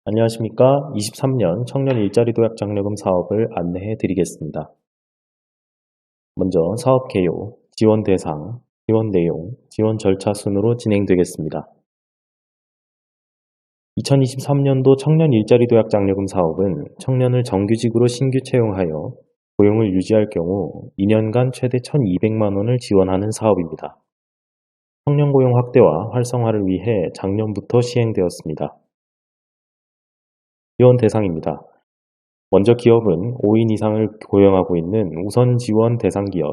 안녕하십니까. 23년 청년 일자리 도약 장려금 사업을 안내해 드리겠습니다. 먼저 사업 개요, 지원 대상, 지원 내용, 지원 절차 순으로 진행되겠습니다. 2023년도 청년 일자리 도약 장려금 사업은 청년을 정규직으로 신규 채용하여 고용을 유지할 경우 2년간 최대 1,200만 원을 지원하는 사업입니다. 청년 고용 확대와 활성화를 위해 작년부터 시행되었습니다. 지원 대상입니다. 먼저 기업은 5인 이상을 고용하고 있는 우선 지원 대상 기업,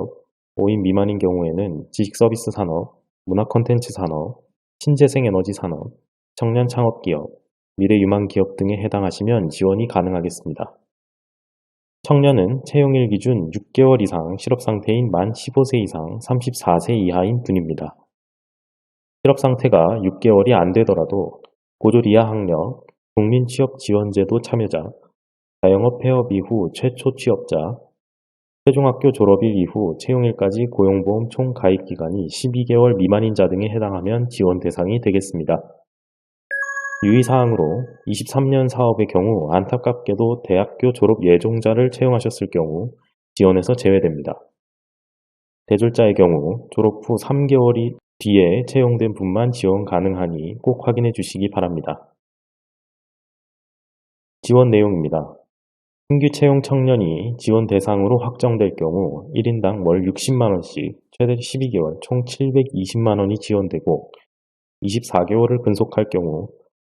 5인 미만인 경우에는 지식서비스 산업, 문화 콘텐츠 산업, 신재생 에너지 산업, 청년 창업 기업, 미래 유망 기업 등에 해당하시면 지원이 가능하겠습니다. 청년은 채용일 기준 6개월 이상 실업 상태인 만 15세 이상 34세 이하인 분입니다. 실업 상태가 6개월이 안 되더라도 고졸 이하 학력, 국민취업지원제도 참여자, 자영업 폐업 이후 최초 취업자, 최종학교 졸업일 이후 채용일까지 고용보험 총 가입기간이 12개월 미만인 자 등에 해당하면 지원 대상이 되겠습니다. 유의사항으로 23년 사업의 경우 안타깝게도 대학교 졸업 예정자를 채용하셨을 경우 지원에서 제외됩니다. 대졸자의 경우 졸업 후 3개월이 뒤에 채용된 분만 지원 가능하니 꼭 확인해 주시기 바랍니다. 지원 내용입니다. 신규 채용 청년이 지원 대상으로 확정될 경우 1인당 월 60만원씩 최대 12개월 총 720만원이 지원되고 24개월을 근속할 경우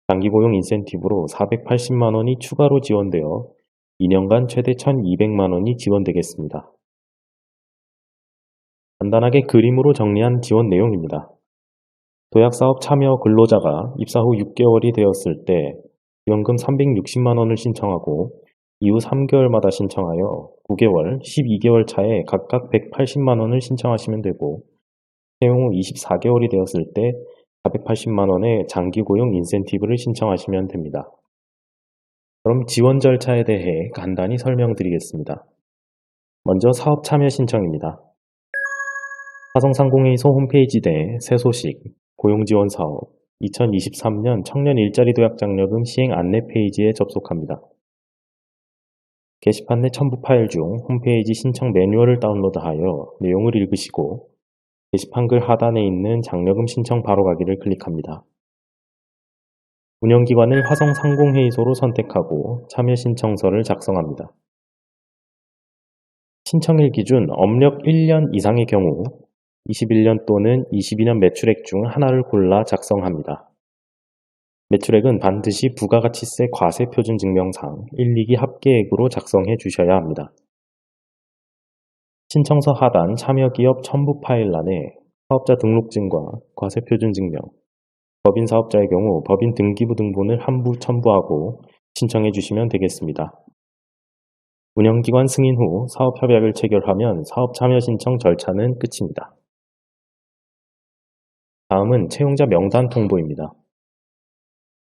장기고용 인센티브로 480만원이 추가로 지원되어 2년간 최대 1200만원이 지원되겠습니다. 간단하게 그림으로 정리한 지원 내용입니다. 도약사업 참여 근로자가 입사 후 6개월이 되었을 때 지원금 360만원을 신청하고 이후 3개월마다 신청하여 9개월, 12개월 차에 각각 180만원을 신청하시면 되고 채용 후 24개월이 되었을 때 480만원의 장기고용 인센티브를 신청하시면 됩니다. 그럼 지원 절차에 대해 간단히 설명드리겠습니다. 먼저 사업 참여 신청입니다. 화성상공회의소 홈페이지 내 새 소식, 고용지원 사업, 2023년 청년 일자리 도약 장려금 시행 안내 페이지에 접속합니다. 게시판 내 첨부 파일 중 홈페이지 신청 매뉴얼을 다운로드하여 내용을 읽으시고 게시판 글 하단에 있는 장려금 신청 바로가기를 클릭합니다. 운영기관을 화성상공회의소로 선택하고 참여 신청서를 작성합니다. 신청일 기준 업력 1년 이상의 경우 21년 또는 22년 매출액 중 하나를 골라 작성합니다. 매출액은 반드시 부가가치세 과세표준증명상 1, 2기 합계액으로 작성해 주셔야 합니다. 신청서 하단 참여기업 첨부 파일란에 사업자 등록증과 과세표준증명, 법인 사업자의 경우 법인 등기부 등본을 한부 첨부하고 신청해 주시면 되겠습니다. 운영기관 승인 후 사업협약을 체결하면 사업 참여 신청 절차는 끝입니다. 다음은 채용자 명단 통보입니다.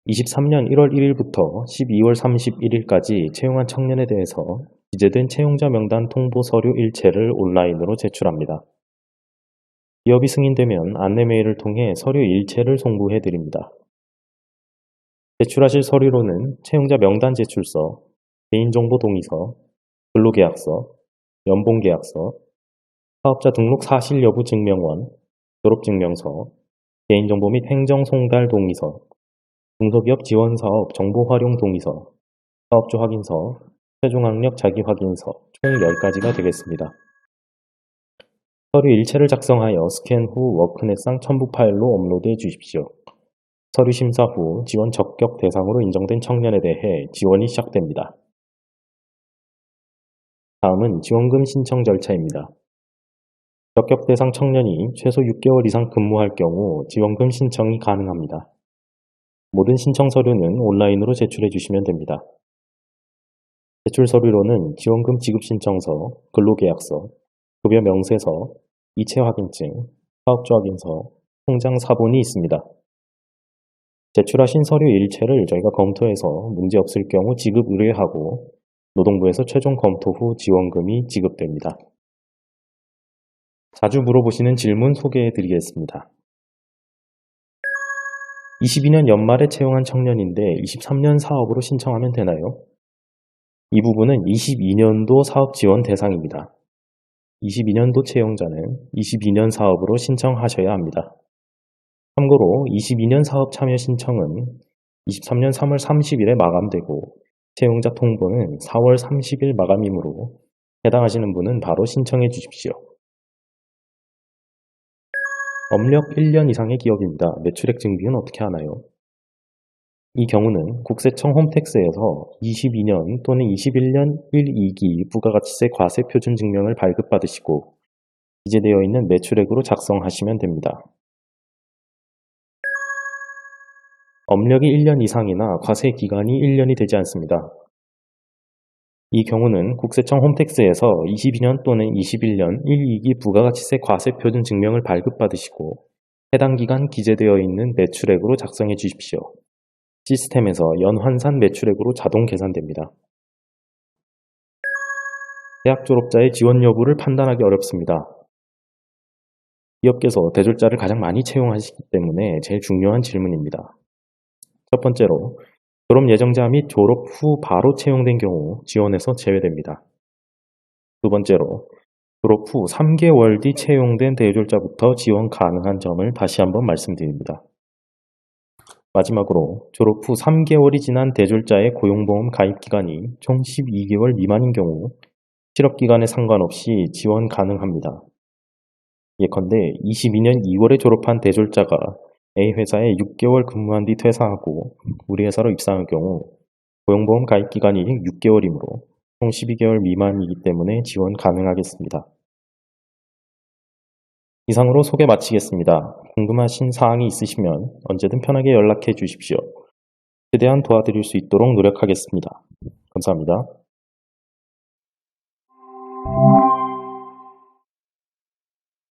23년 1월 1일부터 12월 31일까지 채용한 청년에 대해서 기재된 채용자 명단 통보 서류 일체를 온라인으로 제출합니다. 기업이 승인되면 안내 메일을 통해 서류 일체를 송부해 드립니다. 제출하실 서류로는 채용자 명단 제출서, 개인정보 동의서, 근로계약서, 연봉계약서, 사업자 등록 사실 여부 증명원, 졸업증명서, 개인정보 및 행정송달 동의서, 중소기업 지원사업 정보활용 동의서, 사업주 확인서, 최종학력 자기확인서 총 10가지가 되겠습니다. 서류 일체를 작성하여 스캔 후 워크넷상 첨부 파일로 업로드해 주십시오. 서류 심사 후 지원 적격 대상으로 인정된 청년에 대해 지원이 시작됩니다. 다음은 지원금 신청 절차입니다. 적격 대상 청년이 최소 6개월 이상 근무할 경우 지원금 신청이 가능합니다. 모든 신청 서류는 온라인으로 제출해 주시면 됩니다. 제출 서류로는 지원금 지급 신청서, 근로계약서, 급여 명세서, 이체 확인증, 사업주 확인서, 통장 사본이 있습니다. 제출하신 서류 일체를 저희가 검토해서 문제없을 경우 지급 의뢰하고 노동부에서 최종 검토 후 지원금이 지급됩니다. 자주 물어보시는 질문 소개해 드리겠습니다. 22년 연말에 채용한 청년인데 23년 사업으로 신청하면 되나요? 이 부분은 22년도 사업 지원 대상입니다. 22년도 채용자는 22년 사업으로 신청하셔야 합니다. 참고로 22년 사업 참여 신청은 23년 3월 30일에 마감되고 채용자 통보는 4월 30일 마감이므로 해당하시는 분은 바로 신청해 주십시오. 업력 1년 이상의 기업입니다. 매출액 증빙은 어떻게 하나요? 이 경우는 국세청 홈택스에서 22년 또는 21년 1, 2기 부가가치세 과세 표준 증명을 발급받으시고 기재되어 있는 매출액으로 작성하시면 됩니다. 업력이 1년 이상이나 과세 기간이 1년이 되지 않습니다. 이 경우는 국세청 홈택스에서 22년 또는 21년 1, 2기 부가가치세 과세 표준 증명을 발급받으시고 해당 기간 기재되어 있는 매출액으로 작성해 주십시오. 시스템에서 연환산 매출액으로 자동 계산됩니다. 대학 졸업자의 지원 여부를 판단하기 어렵습니다. 기업께서 대졸자를 가장 많이 채용하시기 때문에 제일 중요한 질문입니다. 첫 번째로 졸업 예정자 및 졸업 후 바로 채용된 경우 지원에서 제외됩니다. 두 번째로 졸업 후 3개월 뒤 채용된 대졸자부터 지원 가능한 점을 다시 한번 말씀드립니다. 마지막으로 졸업 후 3개월이 지난 대졸자의 고용보험 가입 기간이 총 12개월 미만인 경우 실업기간에 상관없이 지원 가능합니다. 예컨대 22년 2월에 졸업한 대졸자가 A 회사에 6개월 근무한 뒤 퇴사하고 우리 회사로 입사한 경우 고용보험 가입 기간이 6개월이므로 총 12개월 미만이기 때문에 지원 가능하겠습니다. 이상으로 소개 마치겠습니다. 궁금하신 사항이 있으시면 언제든 편하게 연락해 주십시오. 최대한 도와드릴 수 있도록 노력하겠습니다. 감사합니다.